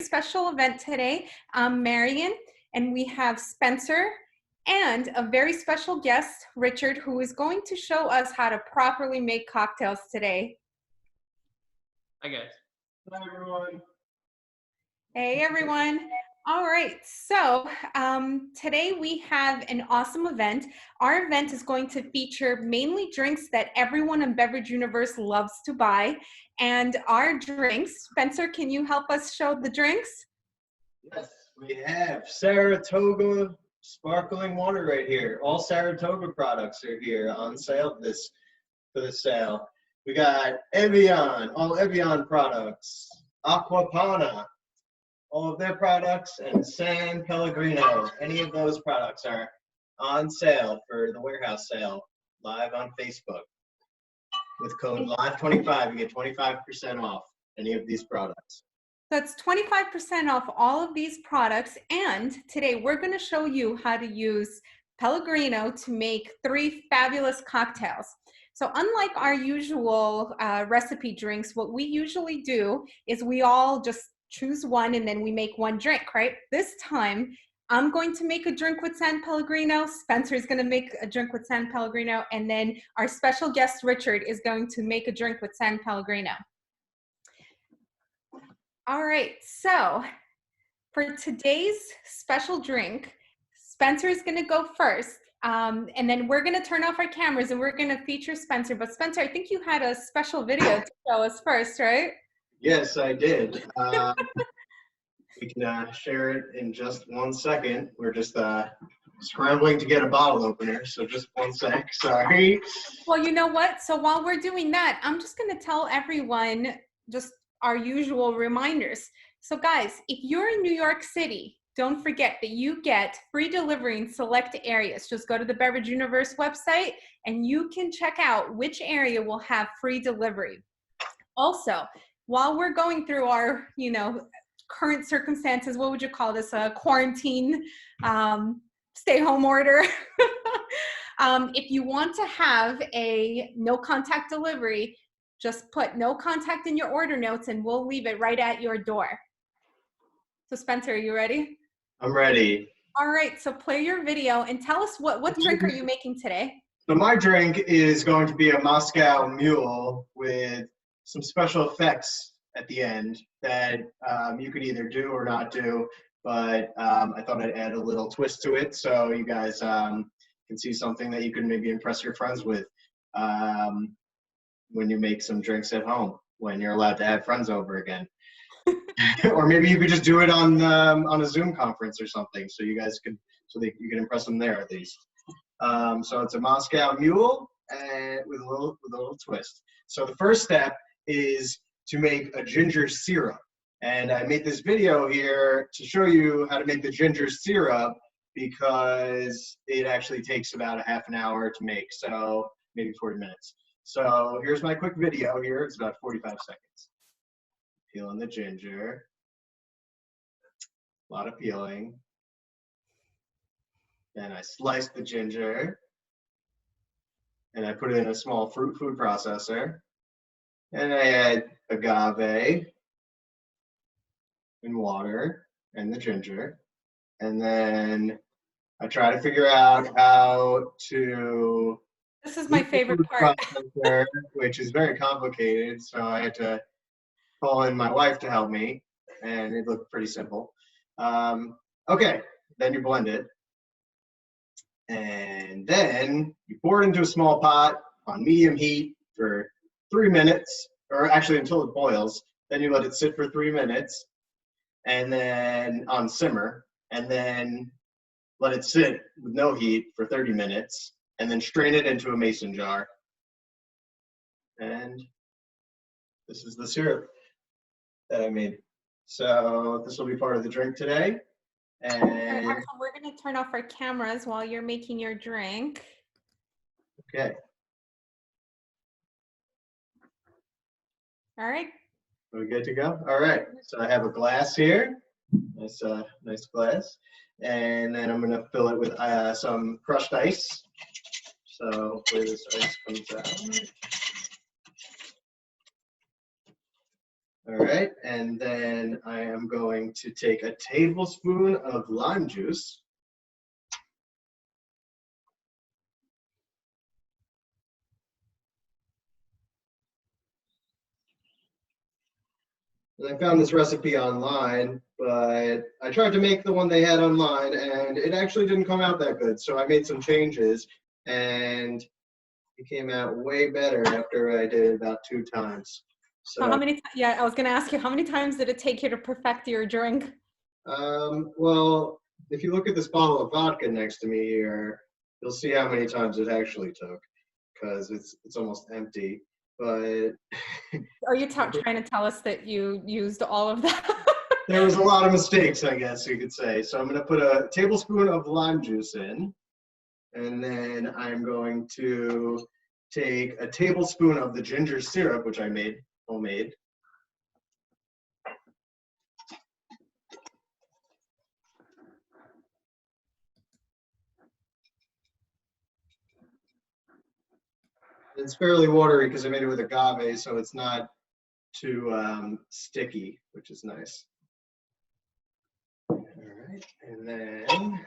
Special event today. I'm Marion, and we have Spencer and a very special guest, Richard, who is going to show us how to properly make cocktails today. Hi, guys. Hi, everyone. Hey, everyone. All right, so today we have an awesome event. Our event is going to feature mainly drinks that everyone in Beverage Universe loves to buy. And our drinks, Spencer, can you help us show the drinks? Yes, we have Saratoga sparkling water right here. All Saratoga products are here on sale for the sale. We got Evian, all Evian products. Aquapana, all of their products, and San Pellegrino. Any of those products are on sale for the warehouse sale live on Facebook. With code LIVE25, you get 25% off any of these products. That's 25% off all of these products. And today we're going to show you how to use Pellegrino to make 3 fabulous cocktails. So unlike our usual recipe drinks, what we usually do is we all just choose one and then we make one drink, right? This time, I'm going to make a drink with San Pellegrino. Spencer's going to make a drink with San Pellegrino. And then our special guest, Richard, is going to make a drink with San Pellegrino. All right, so for today's special drink, Spencer is going to go first. And then we're going to turn off our cameras and we're going to feature Spencer. But Spencer, I think you had a special video to show us first, right? Yes, I did. We can share it in just 1 second. We're just scrambling to get a bottle opener, so just 1 sec, sorry. Well, you know what? So while we're doing that, I'm just going to tell everyone just our usual reminders. So guys, if you're in New York City, don't forget that you get free delivery in select areas. Just go to the Beverage Universe website and you can check out which area will have free delivery. Also, while we're going through our, current circumstances, what would you call this? A quarantine, stay home order. If you want to have a no contact delivery, just put no contact in your order notes and we'll leave it right at your door. So Spencer, are you ready? I'm ready. All right, so play your video and tell us what drink are you making today? So my drink is going to be a Moscow Mule with some special effects at the end that you could either do or not do, but I thought I'd add a little twist to it so you guys can see something that you can maybe impress your friends with when you make some drinks at home, when you're allowed to have friends over again. Or maybe you could just do it on a Zoom conference or something, so you guys could, you can impress them there at least. So it's a Moscow Mule and with a little twist. So the first step is to make a ginger syrup, and I made this video here to show you how to make the ginger syrup because it actually takes about a half an hour to make, so maybe 40 minutes. So here's my quick video here. It's about 45 seconds. Peeling the ginger. A lot of peeling. Then I slice the ginger. And I put it in a small food processor. And I add agave and water and the ginger. And then I try to figure out how to... This is my favorite part. Which is very complicated, so I had to call in my wife to help me, and it looked pretty simple. Okay, then you blend it. And then you pour it into a small pot on medium heat for 3 minutes, or actually until it boils. Then you let it sit for 3 minutes, and then on simmer, and then let it sit with no heat for 30 minutes, and then strain it into a mason jar. And this is the syrup that I made. So this will be part of the drink today. And we're going to turn off our cameras while you're making your drink. Okay. All right. Are we good to go? All right. So I have a glass here. Nice glass. And then I'm going to fill it with some crushed ice. So where this ice comes out. All right, and then I am going to take a tablespoon of lime juice. And I found this recipe online, but I tried to make the one they had online, and it actually didn't come out that good. So I made some changes, and it came out way better after I did it about 2 times. So So, how many? Yeah, I was gonna ask you, how many times did it take you to perfect your drink? well, if you look at this bottle of vodka next to me here, you'll see how many times it actually took, because it's almost empty. But Are you trying to tell us that you used all of that? there was a lot of mistakes, I guess you could say. So I'm going to put a tablespoon of lime juice in, and then I'm going to take a tablespoon of the ginger syrup, which I made homemade. It's fairly watery because I made it with agave, so it's not too sticky, which is nice. All right, and then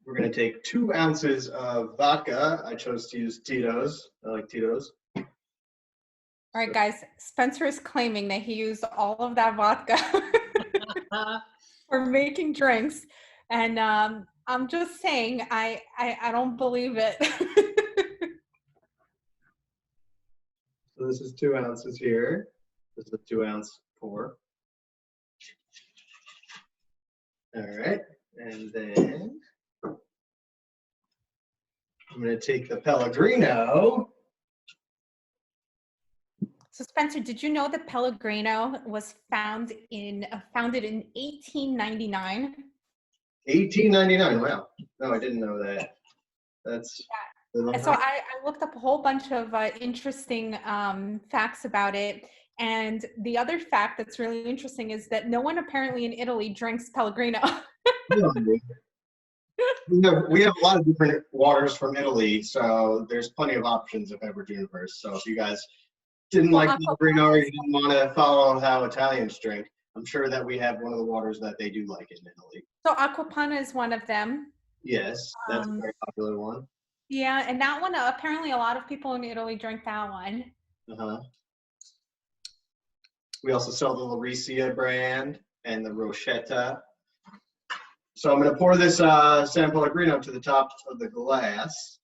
we're going to take 2 ounces of vodka. I chose to use Tito's. I like Tito's. All right, guys. Spencer is claiming that he used all of that vodka for making drinks, and I'm just saying, I don't believe it. So this is 2 ounces here. This is a 2-ounce pour. All right, and then I'm going to take the Pellegrino. So Spencer, did you know that Pellegrino was founded in 1899? 1899. Wow. No, I didn't know that. That's. And so I looked up a whole bunch of interesting facts about it. And the other fact that's really interesting is that no one apparently in Italy drinks Pellegrino. We have a lot of different waters from Italy, so there's plenty of options of Beverage Universe. So if you guys didn't like Pellegrino or you didn't want to follow how Italians drink, I'm sure that we have one of the waters that they do like in Italy. So Aquapana is one of them. Yes, that's a very popular one. Yeah, and that one, apparently a lot of people in Italy drink that one. Uh-huh. We also sell the Lauricia brand and the Rochetta. So I'm going to pour this San Pellegrino to the top of the glass.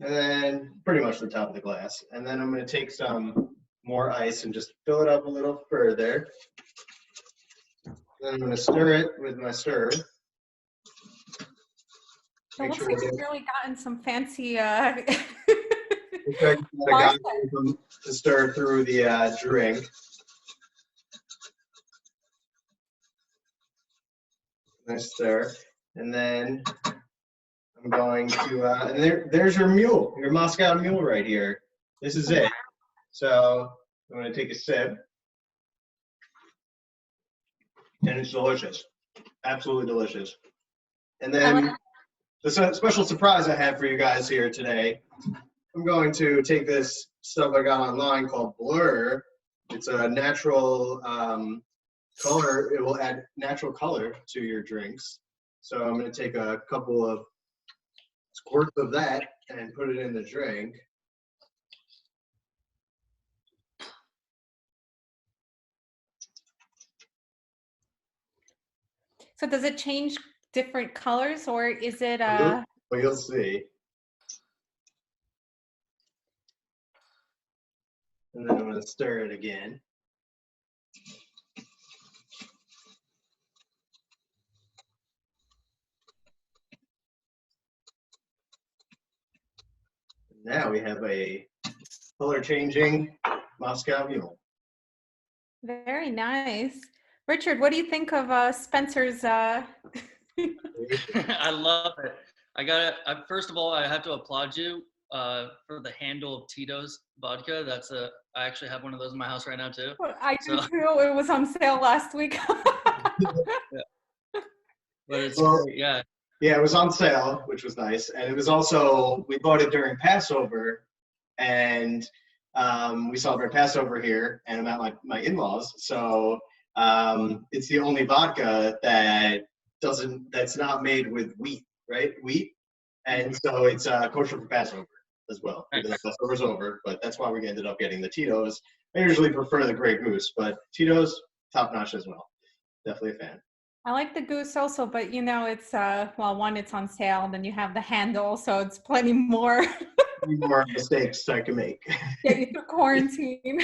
And then pretty much the top of the glass. And then I'm going to take some more ice and just fill it up a little further. Then I'm going to stir it with my stirrer. So it looks like you've really gotten some fancy to stir through the drink. Nice stir. And then I'm going to, and there's your mule, your Moscow mule right here. This is it. So I'm going to take a sip. And it's delicious. Absolutely delicious. And then the special surprise I have for you guys here today, I'm going to take this stuff I got online called Blur. It's a natural color. It will add natural color to your drinks. So I'm going to take a couple of squirts of that and put it in the drink. So does it change different colors, or is it Well, you'll see. And then I'm going to stir it again. Now we have a color changing Moscow mule. Very nice. Richard, what do you think of Spencer's I love it. First of all, I have to applaud you for the handle of Tito's vodka. I actually have one of those in my house right now too. I do too. It was on sale last week. Yeah. But it's great. Yeah. Yeah, it was on sale, which was nice. And it was also, we bought it during Passover, and we celebrate Passover here, and I'm at my in-laws. So it's the only vodka that's not made with wheat, right? Wheat. And so it's kosher for Passover as well, even though Nice. Passover's over. But that's why we ended up getting the Tito's. I usually prefer the Grey Goose, but Tito's, top notch as well. Definitely a fan. I like the goose also, but you know, it's well, one, it's on sale, then you have the handle, so it's plenty more. More mistakes I can make. Get you through quarantine.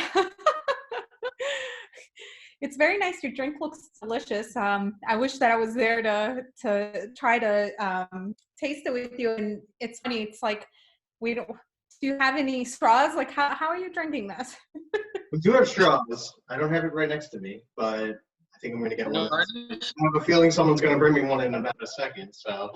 It's very nice. Your drink looks delicious. I wish that I was there to try to taste it with you. And it's funny. It's like we don't. Do you have any straws? Like how are you drinking this? We do have straws. I don't have it right next to me, but I think I'm going to get one. No I garnish? have a feeling someone's going to bring me one in about a second. So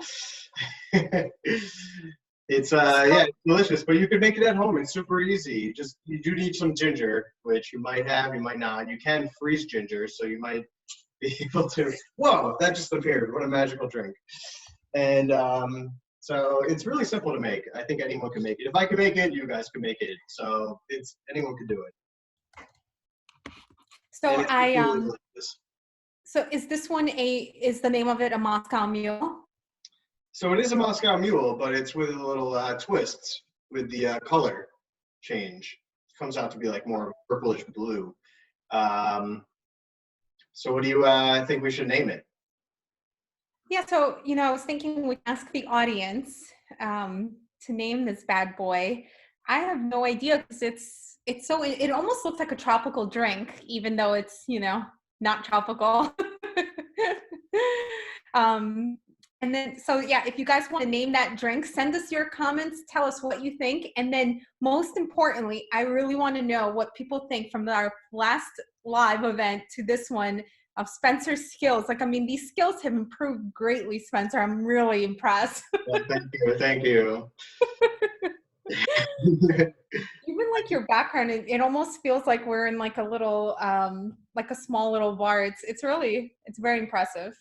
it's yeah, it's delicious. But you can make it at home. It's super easy. Just you do need some ginger, which you might have, you might not. You can freeze ginger, so you might be able to. Whoa, that just appeared. What a magical drink! And so it's really simple to make. I think anyone can make it. If I can make it, you guys can make it. So it's anyone can do it. So And it's I really delicious. so is this one is the name of it a Moscow Mule? So it is a Moscow Mule, but it's with a little twists with the color change. It comes out to be like more purplish blue. Um, so what do you think we should name it? Yeah, so you know, I was thinking we ask the audience to name this bad boy. I have no idea because it's so it almost looks like a tropical drink, even though it's you know not tropical. um, and then so yeah, if you guys want to name that drink, send us your comments. Tell us what you think, and then most importantly, I really want to know what people think from our last live event to this one of Spencer's skills. Like, I mean, these skills have improved greatly, Spencer. I'm really impressed. Well, thank you. Even like your background, it almost feels like we're in like a little, like a small little bar. It's very impressive.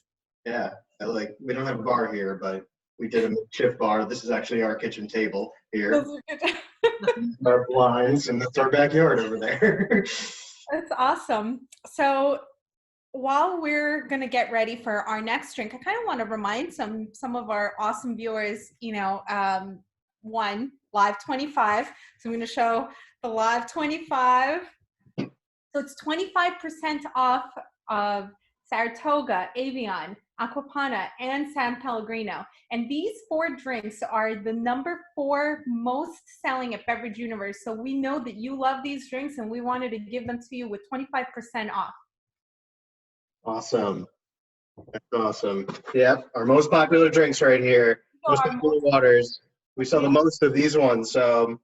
Yeah, we don't have a bar here, but we did a makeshift bar. This is actually our kitchen table here. Those are good. Our blinds, and that's our backyard over there. That's awesome. So while we're gonna get ready for our next drink, I kind of want to remind some of our awesome viewers, you know, one live 25. So I'm going to show the live 25. So it's 25% off of Saratoga, Avion, Aquapana, and San Pellegrino. And these 4 drinks are the number 4 most selling at Beverage Universe. So we know that you love these drinks, and we wanted to give them to you with 25% off. Awesome. That's awesome. Yep, our most popular drinks right here. Most popular waters. We sell the most of these ones, so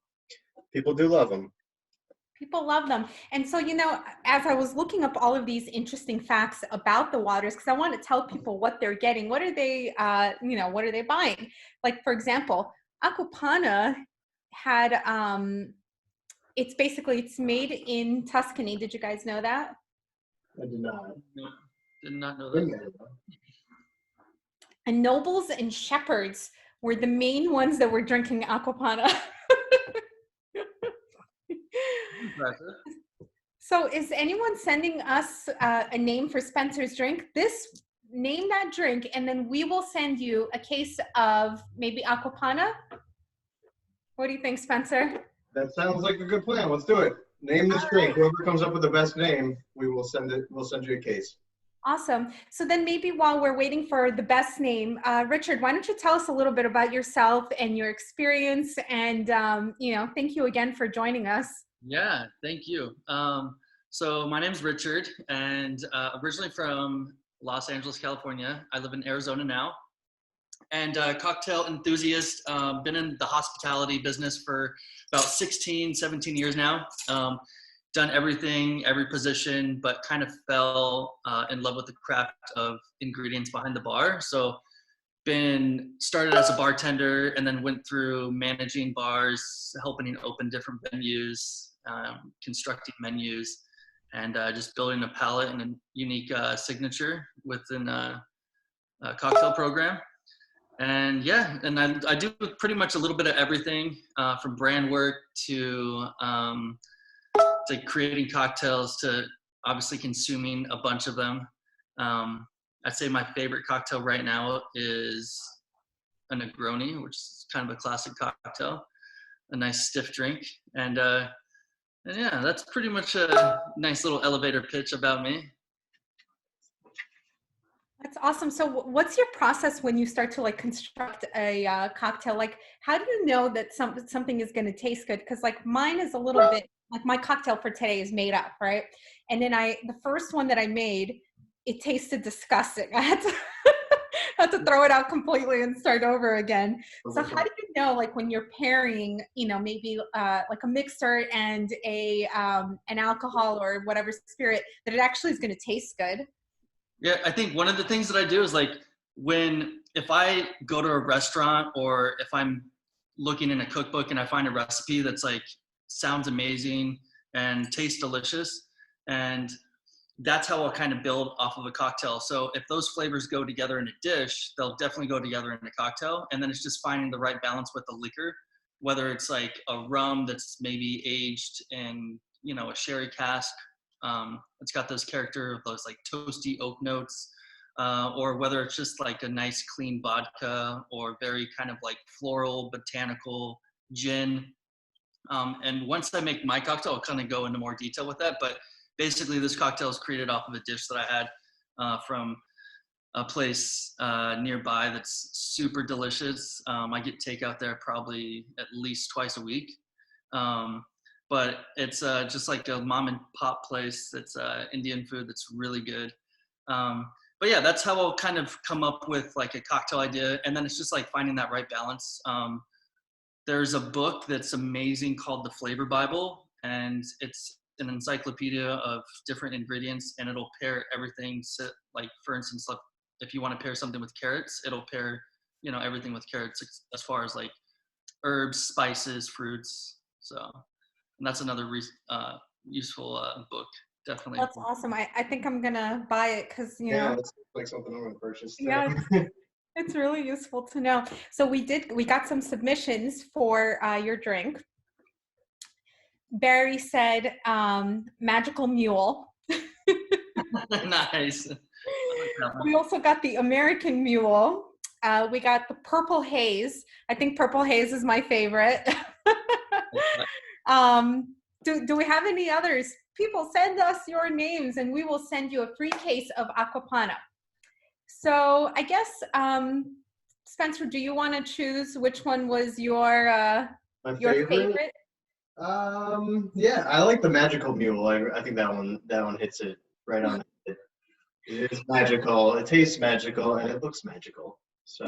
people do love them. People love them. And so, you know, as I was looking up all of these interesting facts about the waters, because I want to tell people what they're getting, what are they, you know, what are they buying? Like, for example, Aquapana had, it's made in Tuscany. Did you guys know that? I did not. No, did not know that. And nobles and shepherds were the main ones that were drinking Aquapana. Impressive. So is anyone sending us a name for Spencer's drink? Name that drink, and then we will send you a case of maybe Aquapana. What do you think, Spencer? That sounds like a good plan. Let's do it. Name this drink. Whoever comes up with the best name, we'll send you a case. Awesome. So then maybe while we're waiting for the best name, Richard, why don't you tell us a little bit about yourself and your experience, and you know, thank you again for joining us. Yeah, thank you. So my name's Richard, and originally from Los Angeles, California. I live in Arizona now, and cocktail enthusiast. Been in the hospitality business for about 16, 17 years now. Done everything, every position, but kind of fell in love with the craft of ingredients behind the bar. So started as a bartender, and then went through managing bars, helping open different venues, constructing menus, and just building a palette and a unique signature within a cocktail program. And yeah, and I do pretty much a little bit of everything, from brand work to creating cocktails to obviously consuming a bunch of them. I'd say my favorite cocktail right now is a Negroni, which is kind of a classic cocktail, a nice stiff drink. And yeah, that's pretty much a nice little elevator pitch about me. That's awesome. So what's your process when you start to like construct a cocktail? Like, how do you know that something is going to taste good? Because like mine is a little bit like my cocktail for today is made up, right? And then the first one that I made, it tasted disgusting. I had to had to throw it out completely and start over again. So how do you know, like when you're pairing, you know, maybe like a mixer and an alcohol or whatever spirit, that it actually is going to taste good? Yeah, I think one of the things that I do is like if I go to a restaurant or if I'm looking in a cookbook and I find a recipe that's like sounds amazing and tastes delicious, and that's how I'll kind of build off of a cocktail. So if those flavors go together in a dish, they'll definitely go together in a cocktail. And then it's just finding the right balance with the liquor, whether it's like a rum that's maybe aged in, you know, a sherry cask. It's got those character of those like toasty oak notes, or whether it's just like a nice clean vodka or very kind of like floral botanical gin. And once I make my cocktail, I'll kind of go into more detail with that. But basically, this cocktail is created off of a dish that I had from a place nearby that's super delicious. I get takeout there probably at least twice a week. But it's just like a mom and pop place that's Indian food that's really good. But yeah, that's how I'll kind of come up with like a cocktail idea. And then it's just like finding that right balance. There's a book that's amazing called The Flavor Bible, and it's an encyclopedia of different ingredients, and it'll pair everything. So, like for instance, like if you want to pair something with carrots, it'll pair, you know, everything with carrots as far as like herbs, spices, fruits. So, and that's another useful book, definitely. That's awesome. I think I'm gonna buy it because you Yeah, know, that's like something I'm gonna purchase yeah, too. it's really useful to know. So we got some submissions for your drink. Barry said magical mule. Nice. I like that one. We also got the American mule. We got the purple haze. I think purple haze is my favorite. Do we have any others? People, send us your names and we will send you a free case of Aquapana. So I guess, Spencer, do you want to choose which one was your My favorite? Yeah, I like the magical mule. I think that one hits it right on. It is magical. It tastes magical, and it looks magical. So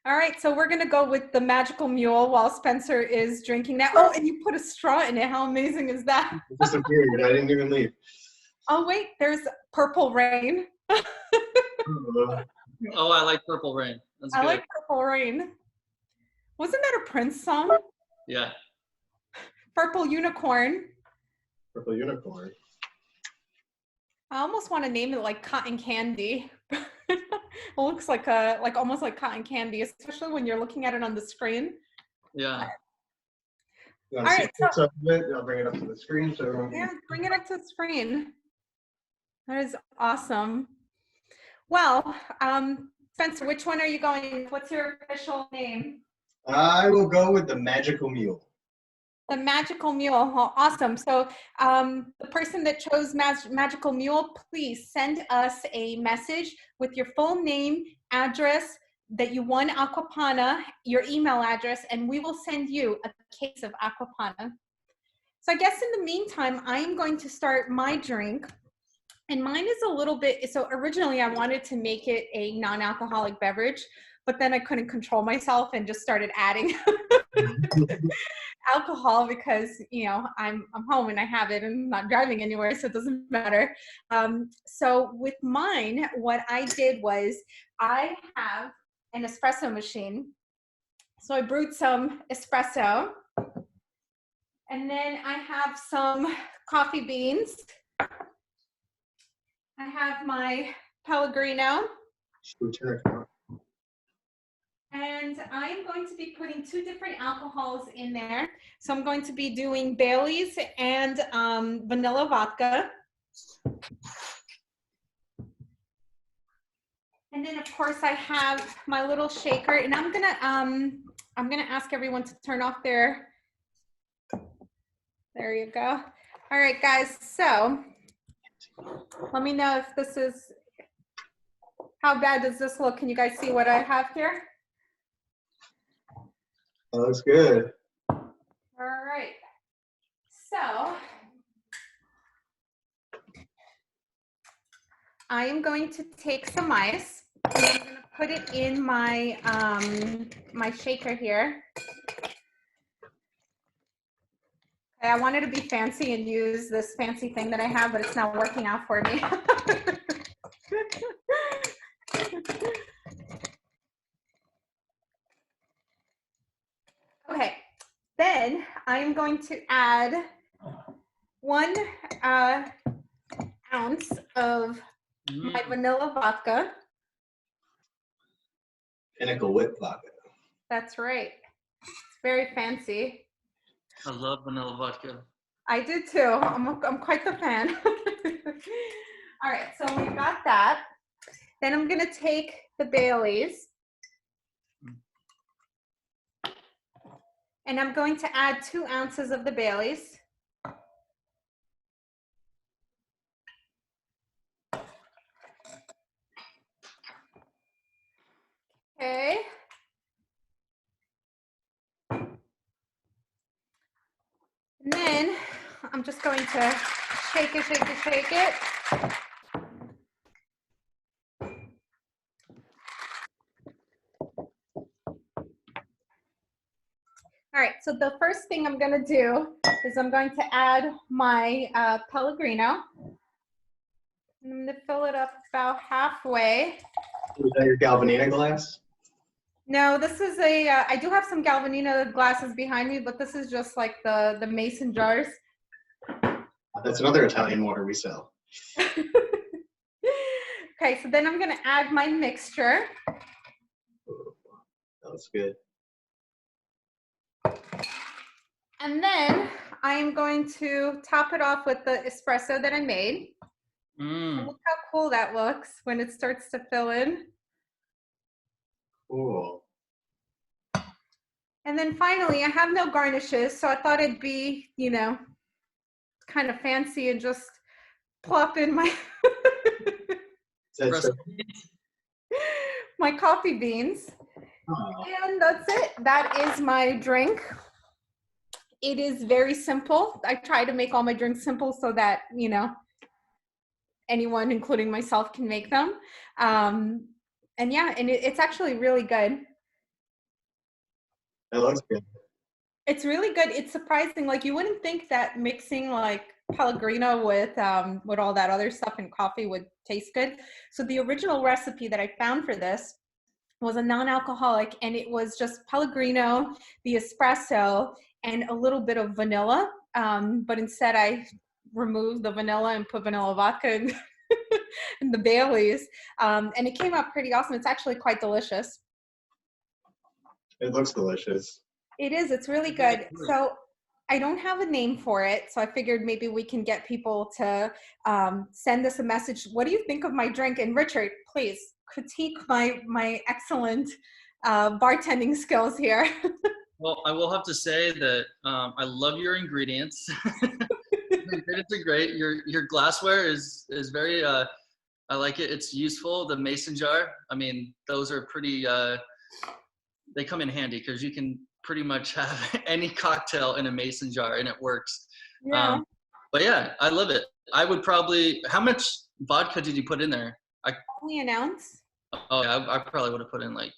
All right, so we're gonna go with the magical mule while Spencer is drinking that. Oh, and you put a straw in it. How amazing is that? it disappeared. I didn't even leave. Oh wait, there's purple rain. Oh, I like Purple Rain. That's I good. like purple rain. Wasn't that a Prince song? Yeah. Purple unicorn. Purple unicorn. I almost want to name it like cotton candy. It looks like almost like cotton candy, especially when you're looking at it on the screen. Yeah. You All want to right, see some of it? I'll bring it up to the screen so everyone yeah, can. bring it up to the screen. That is awesome. Well, Spencer, which one are you going with? What's your official name? I will go with the magical mule. The magical mule. Oh, awesome. So the person that chose magical mule, please send us a message with your full name, address, that you won Aquapana, your email address, and we will send you a case of Aquapana. So I guess in the meantime, I am going to start my drink. And mine is a little bit, so originally I wanted to make it a non-alcoholic beverage, but then I couldn't control myself and just started adding alcohol because, you know, I'm home and I have it and I'm not driving anywhere, so it doesn't matter. So with mine, what I did was I have an espresso machine. So I brewed some espresso, and then I have some coffee beans. I have my Pellegrino. And I'm going to be putting 2 different alcohols in there. So I'm going to be doing Bailey's and vanilla vodka. And then of course I have my little shaker, and I'm gonna ask everyone to turn off their, there you go. All right, guys, so let me know if this is, how bad does this look? Can you guys see what I have here? That looks good. All right, so I am going to take some ice and I'm going to put it in my my shaker here. Okay, I wanted to be fancy and use this fancy thing that I have, but it's not working out for me. Okay, then I'm going to add 1 ounce of my vanilla vodka. Pinnacle whip vodka. That's right. It's very fancy. I love vanilla vodka. I do too. I'm quite the fan. All right, so we got that. Then I'm gonna take the Bailey's. And I'm going to add 2 ounces of the Bailey's. Okay. And then I'm just going to shake it, shake it, shake it. All right, so the first thing I'm gonna do is I'm going to add my Pellegrino. I'm gonna fill it up about halfway. Is that your Galvanina glass? No, this is a, I do have some Galvanino glasses behind me, but this is just like the mason jars. That's another Italian water we sell. Okay, so then I'm gonna add my mixture. That's good. And then I'm going to top it off with the espresso that I made. And look how cool that looks when it starts to fill in. Cool. And then finally, I have no garnishes, so I thought it'd be, you know, kind of fancy and just plop in my my coffee beans. Oh. And that's it. That is my drink. It is very simple. I try to make all my drinks simple so that, you know, anyone, including myself, can make them. And yeah, and it's actually really good. That looks good. It's really good. It's surprising. Like, you wouldn't think that mixing like Pellegrino with all that other stuff in coffee would taste good. So the original recipe that I found for this was a non-alcoholic, and it was just Pellegrino, the espresso, and a little bit of vanilla. But instead I removed the vanilla and put vanilla vodka in, in the Bailey's. And it came out pretty awesome. It's actually quite delicious. It looks delicious. It is. It's really good. So I don't have a name for it, so I figured maybe we can get people to send us a message. What do you think of my drink? And Richard, please critique my excellent bartending skills here. Well, I will have to say that I love your ingredients. The ingredients are great. Your glassware is very. I like it. It's useful. The mason jar. I mean, those are pretty. They come in handy because you can pretty much have any cocktail in a mason jar and it works. Yeah. But yeah, I love it. I would probably. How much vodka did you put in there? Only an ounce. Oh yeah, I probably would have put in like.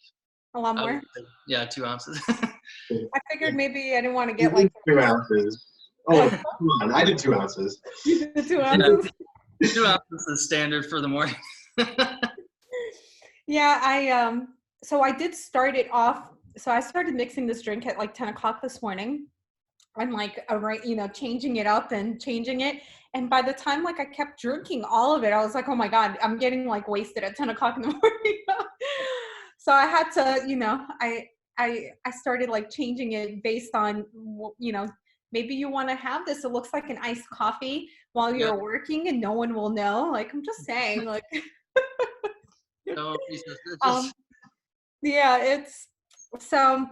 A lot more. Yeah, 2 ounces. I figured maybe I didn't want to get like 2 ounces. Oh, come on. I did 2 ounces. You did 2 ounces. 2 ounces is standard for the morning. Yeah, so I did start it off. So I started mixing this drink at like 10 o'clock this morning. I'm like, you know, changing it up and changing it. And by the time like I kept drinking all of it, I was like, oh my God, I'm getting like wasted at 10 o'clock in the morning. So I had to, I started like changing it based on, maybe you want to have this. It looks like an iced coffee while Yeah. you're working and no one will know. Like, I'm just saying, like, No, Jesus, it's um, just yeah, so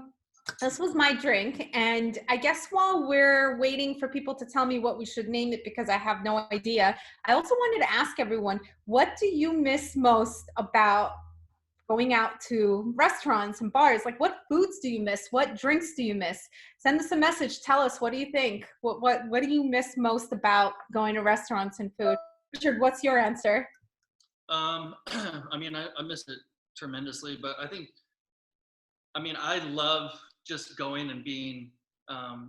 this was my drink. And I guess while we're waiting for people to tell me what we should name it, because I have no idea, I also wanted to ask everyone, what do you miss most about going out to restaurants and bars? Like, what foods do you miss? What drinks do you miss? Send us a message. Tell us, what do you think? What do you miss most about going to restaurants and food? Richard, what's your answer? I mean, I miss it tremendously, but I mean, I love just going and being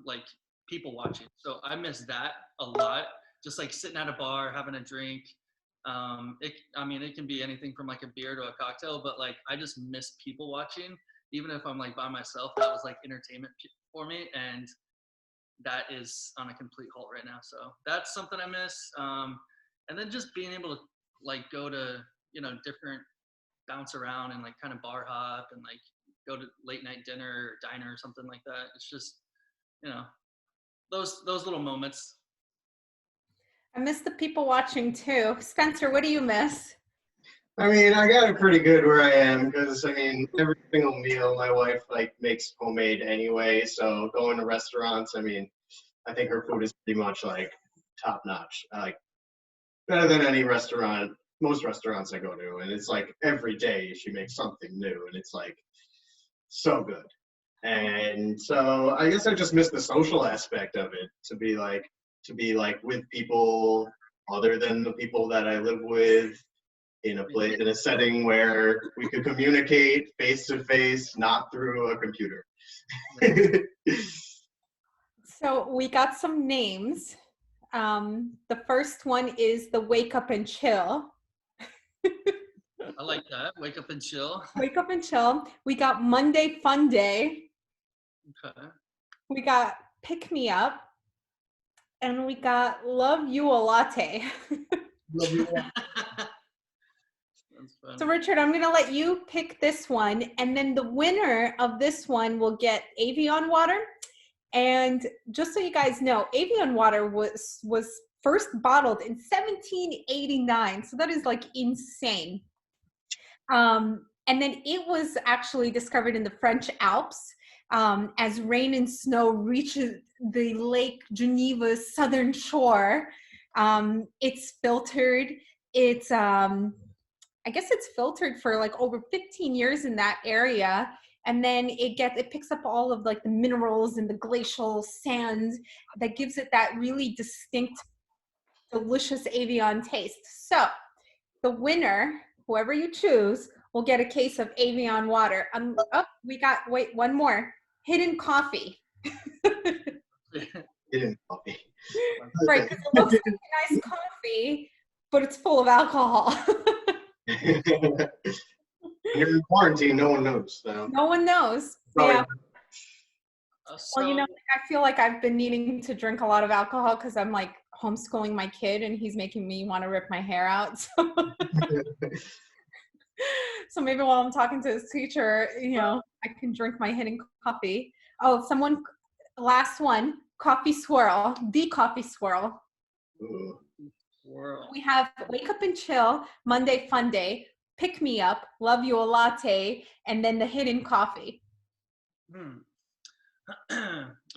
like people watching. So I miss that a lot. Just like sitting at a bar, having a drink. I mean, it can be anything from like a beer to a cocktail, but like I just miss people watching. Even if I'm like by myself, that was like entertainment for me, and that is on a complete halt right now. So that's something I miss. And then just being able to like go to different bounce around and like kind of bar hop and like go to late night dinner or diner or something like that. It's just, you know, those little moments. I miss the people watching too. Spencer, what do you miss? I mean, I got it pretty good where I am because I mean, every single meal my wife like makes homemade anyway. So going to restaurants, I mean, I think her food is pretty much like top notch, like better than any restaurant, most restaurants I go to, and it's like every day she makes something new, and it's like so good. And so I guess I just miss the social aspect of it, to be like with people other than the people that I live with, in a place, in a setting where we could communicate face to face, not through a computer. So we got some names. The first one is the Wake Up and Chill. I like that. Wake up and chill. Wake Up and Chill. We got Monday Fun Day. Okay. We got Pick Me Up. And we got Love You a Latte. Love you. That's fun. So Richard, I'm going to let you pick this one. And then the winner of this one will get Avion water. And just so you guys know, Avion water was first bottled in 1789. So that is like insane. And then it was actually discovered in the French Alps as rain and snow reaches the Lake Geneva's southern shore. It's filtered. It's, I guess it's filtered for like over 15 years in that area. And then it picks up all of like the minerals and the glacial sand that gives it that really distinct, delicious Avion taste. So the winner, whoever you choose, will get a case of Avion water. Wait, one more. Hidden Coffee. Hidden coffee. Right, because it looks like a nice coffee, but it's full of alcohol. You're in quarantine, no one knows. So. No one knows. Probably Yeah. So, Well, I feel like I've been needing to drink a lot of alcohol because I'm like homeschooling my kid and he's making me want to rip my hair out. So maybe while I'm talking to his teacher, I can drink my hidden coffee. Oh, last one, coffee swirl, the coffee swirl. Ooh. We have Wake Up and Chill, Monday Fun Day, Pick Me Up, Love You a Latte, and then the hidden coffee.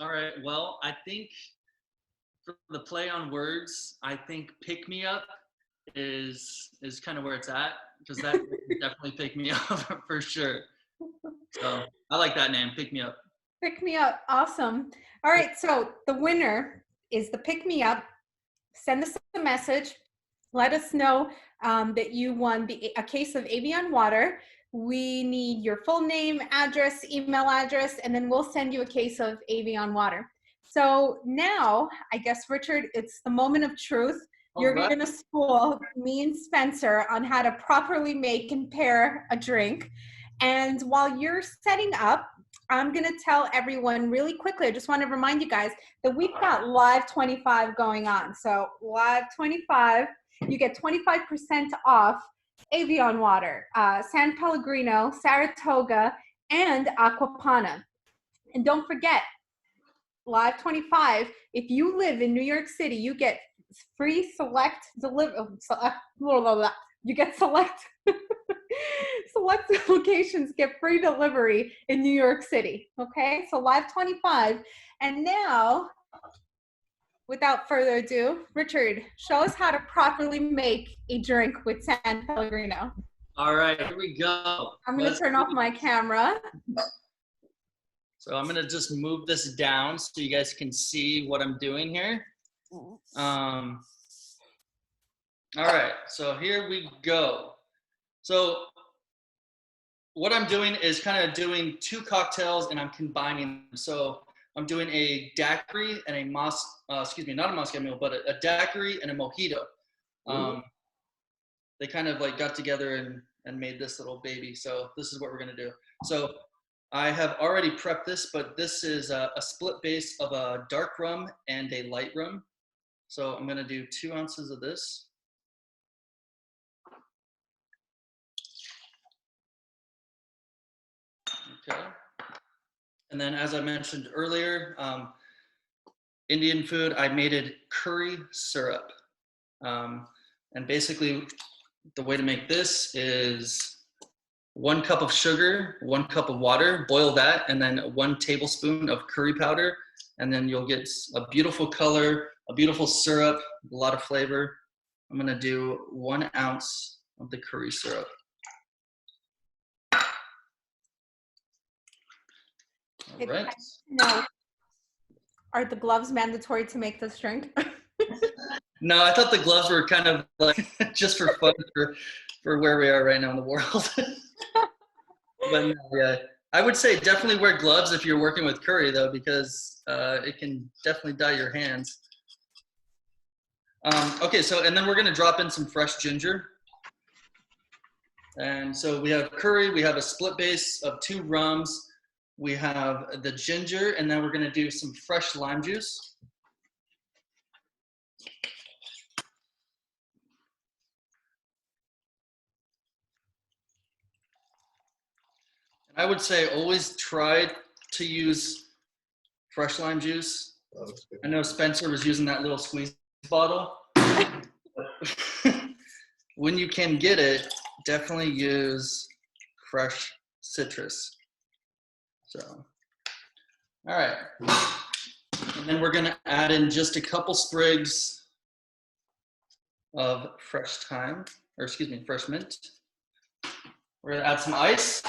All right. Well, I think for the play on words, I think Pick Me Up is kind of where it's at, because that definitely pick me up for sure. So I like that name, Pick Me Up. Pick Me Up. Awesome. All right. So the winner is the Pick Me Up. Send us a message. Let us know that you won a case of Avion water. We need your full name, address, email address, and then we'll send you a case of Avion water. So now, I guess, Richard, it's the moment of truth. You're going to school me and Spencer on how to properly make and pair a drink. And while you're setting up, I'm going to tell everyone really quickly. I just want to remind you guys that we've got Live 25 going on. So Live 25, you get 25% off Avion water, San Pellegrino, Saratoga, and Aquapana. And don't forget, Live 25, if you live in New York City, you get free select deliver. You get select select locations get free delivery in New York City. Okay, so Live 25. And now, without further ado, Richard, show us how to properly make a drink with San Pellegrino. All right, here we go. I'm going to turn off my camera. So I'm going to just move this down so you guys can see what I'm doing here. All right, so here we go. So what I'm doing is kind of doing two cocktails and I'm combining them. So I'm doing a daiquiri and a not a Moscow Mule, but a daiquiri and a mojito. They kind of like got together and made this little baby. So this is what we're gonna do. So I have already prepped this, but this is a split base of a dark rum and a light rum. So I'm gonna do 2 ounces of this. Okay. And then as I mentioned earlier, Indian food, I made it curry syrup. And basically the way to make this is 1 cup of sugar, 1 cup of water, boil that, and then 1 tablespoon of curry powder. And then you'll get a beautiful color, a beautiful syrup, a lot of flavor. I'm gonna do 1 ounce of the curry syrup. All right. No. Are the gloves mandatory to make this drink? No, I thought the gloves were kind of like just for fun for where we are right now in the world. But no, yeah, I would say definitely wear gloves if you're working with curry though, because it can definitely dye your hands. Okay, so and then we're gonna drop in some fresh ginger. And so we have curry, we have a split base of 2 rums, we have the ginger, and then we're gonna do some fresh lime juice. I would say always try to use fresh lime juice. Oh, that's good. I know Spencer was using that little squeeze bottle. When you can get it, definitely use fresh citrus. So, all right. And then we're gonna add in just a couple sprigs of fresh thyme, or excuse me, fresh mint. We're gonna add some ice.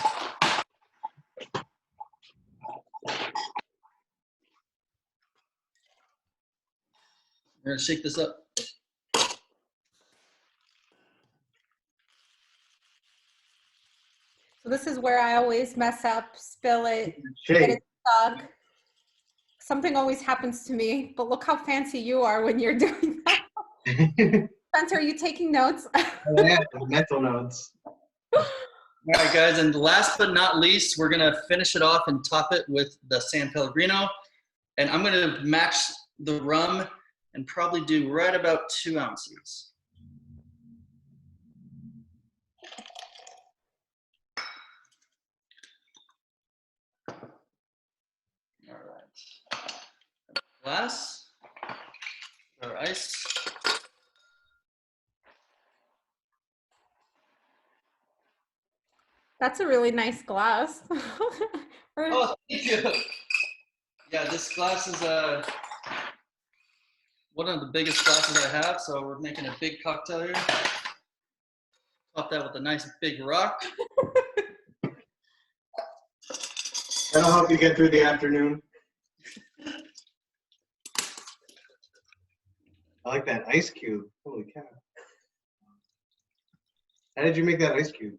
We're gonna shake this up. So this is where I always mess up, spill it, get Shake. it stuck. Something always happens to me, but look how fancy you are when you're doing that. Spencer, are you taking notes? Yeah, mental notes. All right, guys, and last but not least, we're gonna finish it off and top it with the San Pellegrino. And I'm gonna match the rum and probably do right about 2 ounces. All right. Glass, our ice. That's a really nice glass. Oh, thank you. Yeah, this glass is one of the biggest glasses I have, so we're making a big cocktail here. Top that with a nice big rock. That'll help you get through the afternoon. I like that ice cube. Holy cow. How did you make that ice cube?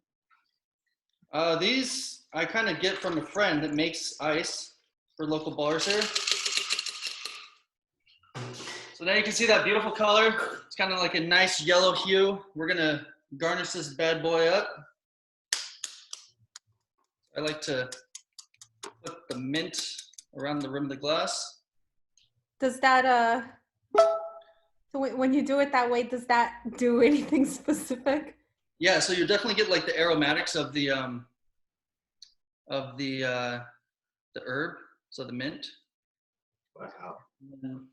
These I kind of get from a friend that makes ice for local bars here. So now you can see that beautiful color. It's kind of like a nice yellow hue. We're gonna garnish this bad boy up. I like to put the mint around the rim of the glass. Does that, so when you do it that way, does that do anything specific? Yeah, so you definitely get like the aromatics of the herb, so the mint. Wow. And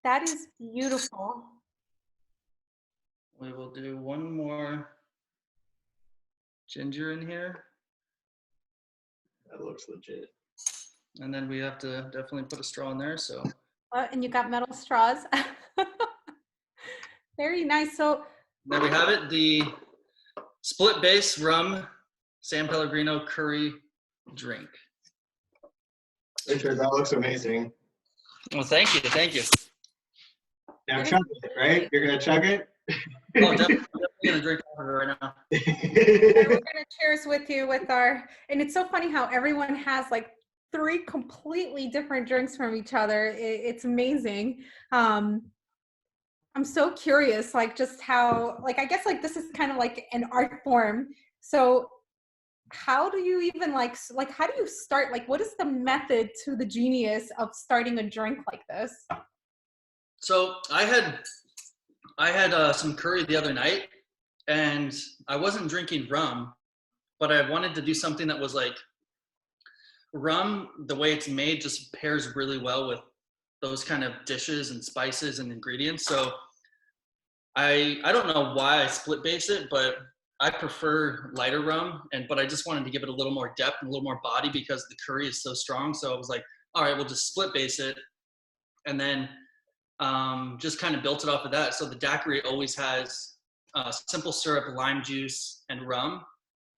That is beautiful. we will do one more ginger in here. That looks legit. And then we have to definitely put a straw in there. So And you got metal straws. Very nice. So there we have it, the split base rum San Pellegrino curry drink. Richard, that looks amazing. Well, thank you, thank you. Now chug it, right? You're gonna chug it? Oh, definitely gonna drink water right now. we're gonna cheers with you with our, and it's so funny how everyone has like 3 completely different drinks from each other. It's amazing. I'm so curious, like just how, like I guess like this is kind of like an art form. So how do you even like how do you start? Like what is the method to the genius of starting a drink like this? So I had some curry the other night, and I wasn't drinking rum, but I wanted to do something that was like rum. The way it's made just pairs really well with those kind of dishes and spices and ingredients. So I don't know why I split base it, but I prefer lighter rum, but I just wanted to give it a little more depth and a little more body because the curry is so strong. So I was like, all right, we'll just split base it, and then just kind of built it off of that. So the daiquiri always has simple syrup, lime juice, and rum.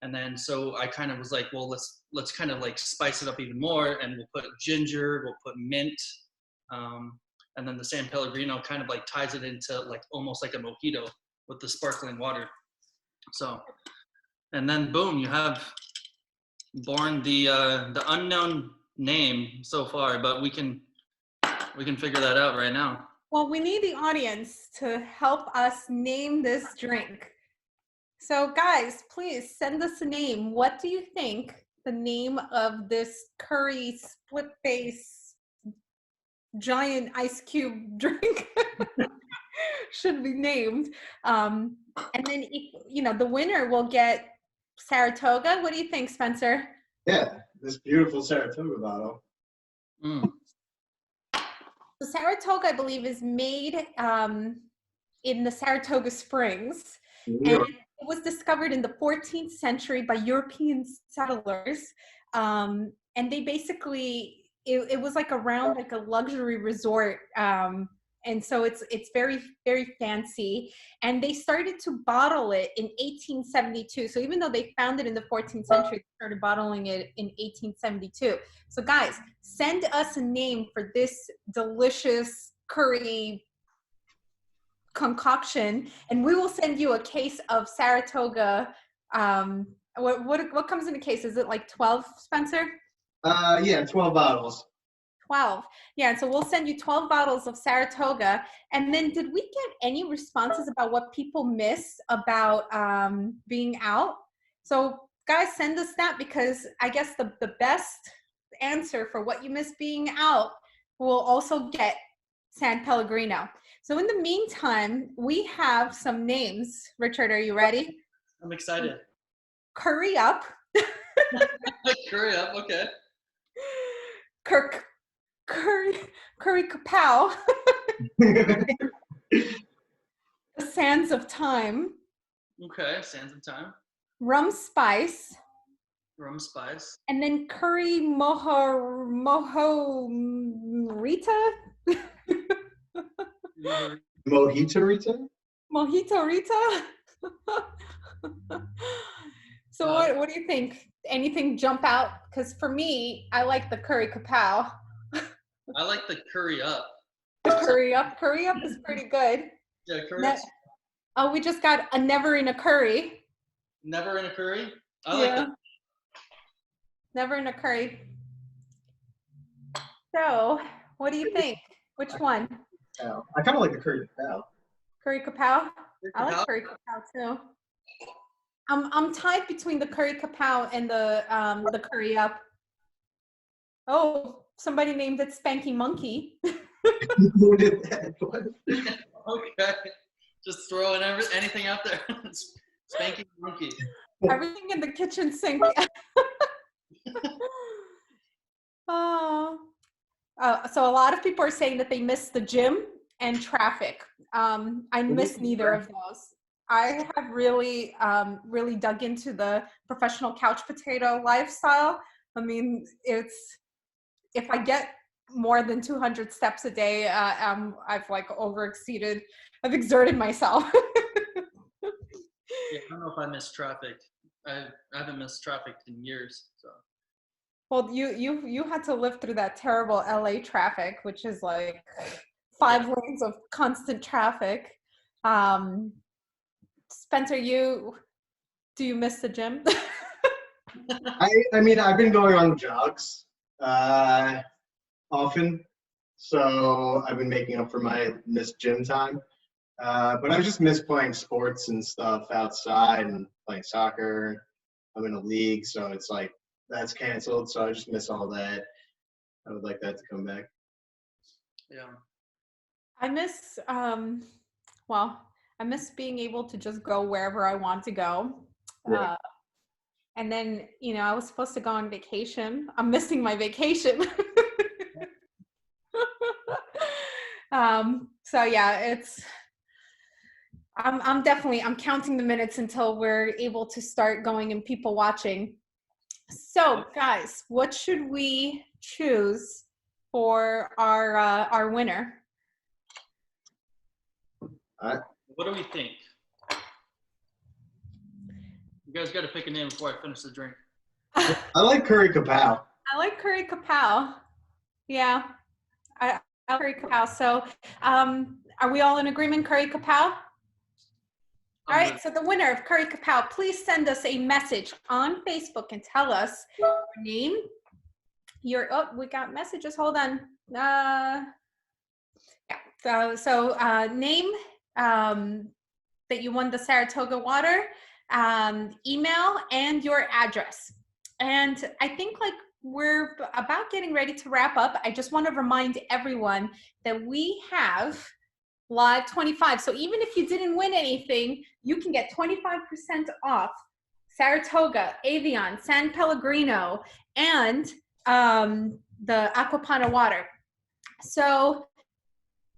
And then so I kind of was like, well, let's kind of like spice it up even more, and we'll put ginger, we'll put mint, and then the San Pellegrino kind of like ties it into like almost like a mojito with the sparkling water. So, and then boom, you have born the unknown name so far, but we can figure that out right now. Well, we need the audience to help us name this drink. So guys, please send us a name. What do you think the name of this curry split face giant ice cube drink should be named? And then, the winner will get Saratoga. What do you think, Spencer? Yeah, this beautiful Saratoga bottle. Mm. So Saratoga, I believe, is made in the Saratoga Springs. And it was discovered in the 14th century by European settlers. And they basically, it was like around like a luxury resort. And so it's very, very fancy. And they started to bottle it in 1872. So even though they found it in the 14th century, they started bottling it in 1872. So guys, send us a name for this delicious curry concoction, and we will send you a case of Saratoga. What comes in a case? Is it like 12, Spencer? Yeah, 12 bottles. 12. Yeah, so we'll send you 12 bottles of Saratoga. And then did we get any responses about what people miss about being out? So guys, send us that, because I guess the best answer for what you miss being out will also get San Pellegrino. So in the meantime, we have some names. Richard, are you ready? I'm excited. Curry Up. Curry up, okay. Curry Kapow. The Sands of Time. Okay, sands of time. Rum Spice. Rum spice. And then Curry Rita. Mojito Rita? Mojito Rita. So what do you think? Anything jump out? Because for me, I like the Curry Kapow. I like the curry up. The Curry Up is pretty good. Yeah, curry. Oh, we just got a Never in a Curry. Never in a curry? I like that. Never in a Curry. So, what do you think? Which one? I kind of like the curry Kapow. Curry Kapow? I like Curry Kapow too. I'm tied between the Curry Kapow and the Curry Up. Oh, somebody named it Spanky Monkey. Who did that? What? Okay. Just just throw in anything out there. Spanky monkey. Everything in the kitchen sink. Oh. So a lot of people are saying that they miss the gym and traffic. I miss neither of those. I have really, really dug into the professional couch potato lifestyle. I mean, if I get more than 200 steps a day, I've like I've exerted myself. Yeah, I don't know if I miss traffic. I haven't missed traffic in years. So. Well, you had to live through that terrible LA traffic, which is like 5 lanes of constant traffic. Spencer, do you miss the gym? I mean, I've been going on jogs often, so I've been making up for my missed gym time. But I just miss playing sports and stuff outside and playing soccer. I'm in a league, so it's like that's canceled. So I just miss all that. I would like that to come back. Yeah. I miss I miss being able to just go wherever I want to go. Right. And then, I was supposed to go on vacation. I'm missing my vacation. So yeah, I'm counting the minutes until we're able to start going and people watching. So guys, what should we choose for our winner? What do we think? You guys got to pick a name before I finish the drink. I like curry kapow. I like curry kapow. Yeah, I like curry kapow. So, are we all in agreement? Curry kapow. All right. So the winner of curry kapow, please send us a message on Facebook and tell us your name. We got messages. Hold on. Yeah. So name that you won the Saratoga water, email, and your address. And I think like we're about getting ready to wrap up. I just want to remind everyone that we have Live 25. So even if you didn't win anything, you can get 25% off Saratoga, Avion, San Pellegrino, and the Aquapana water. So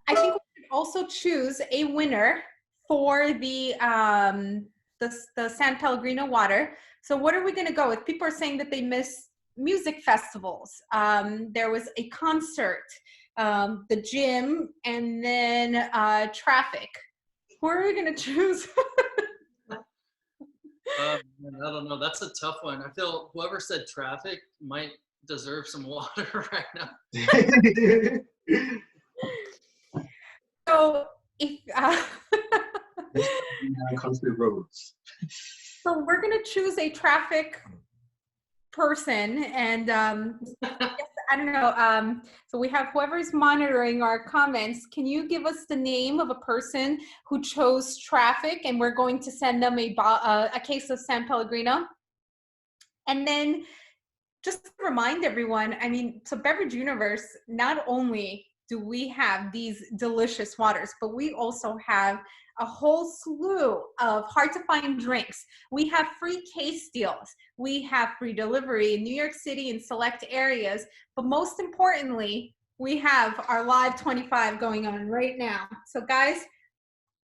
I think we should also choose a winner for the San Pellegrino water. So what are we going to go with? People are saying that they miss music festivals. There was a concert, the gym, and then traffic. Who are we going to choose? I don't know. That's a tough one. I feel whoever said traffic might deserve some water right now. So if country roads. so we're going to choose a traffic person, and I don't know. So we have whoever's monitoring our comments. Can you give us the name of a person who chose traffic, and we're going to send them a case of San Pellegrino? And then just to remind everyone, I mean, so Beverage Universe, not only do we have these delicious waters, but we also have a whole slew of hard-to-find drinks. We have free case deals. We have free delivery in New York City and select areas. But most importantly, we have our Live 25 going on right now. So guys,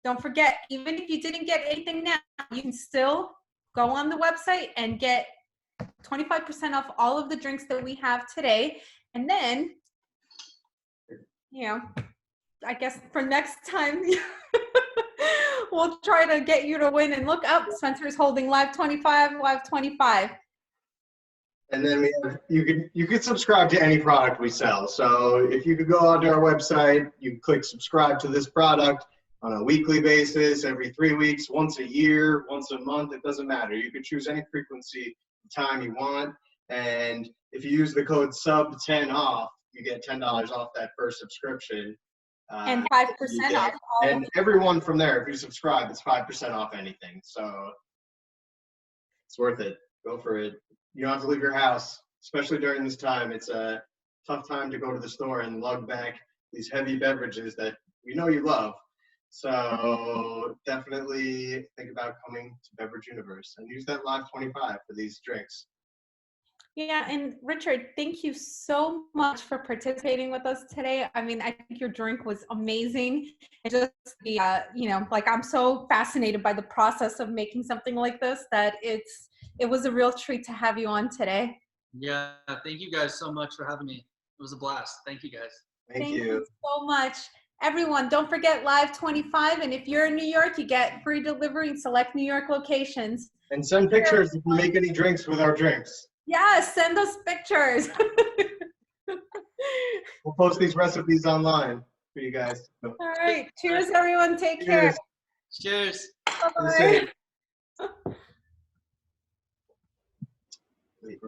don't forget, even if you didn't get anything now, you can still go on the website and get 25% off all of the drinks that we have today. And then, I guess for next time, we'll try to get you to win. And look up, Spencer's holding Live 25. And then you could subscribe to any product we sell. So if you could go onto our website, you can click subscribe to this product on a weekly basis, every 3 weeks, once a year, once a month. It doesn't matter. You could choose any frequency, time you want. And if you use the code sub10 off, you get $10 off that first subscription. And 5% off. And everyone from there, if you subscribe, it's 5% off anything. So it's worth it. Go for it. You don't have to leave your house, especially during this time. It's a tough time to go to the store and lug back these heavy beverages that we know you love. So definitely think about coming to Beverage Universe and use that Live 25 for these drinks. Yeah, and Richard, thank you so much for participating with us today. I mean, I think your drink was amazing. And just the, like I'm so fascinated by the process of making something like this that it was a real treat to have you on today. Yeah, thank you guys so much for having me. It was a blast. Thank you guys. Thank Thank you. you so much. Everyone, don't forget Live 25. And if you're in New York, you get free delivery in select New York locations. And send pictures if you make any drinks with our drinks. Yes, send us pictures. We'll post these recipes online for you guys. All right. Cheers, everyone. Take care. Cheers. Bye-bye. Wait,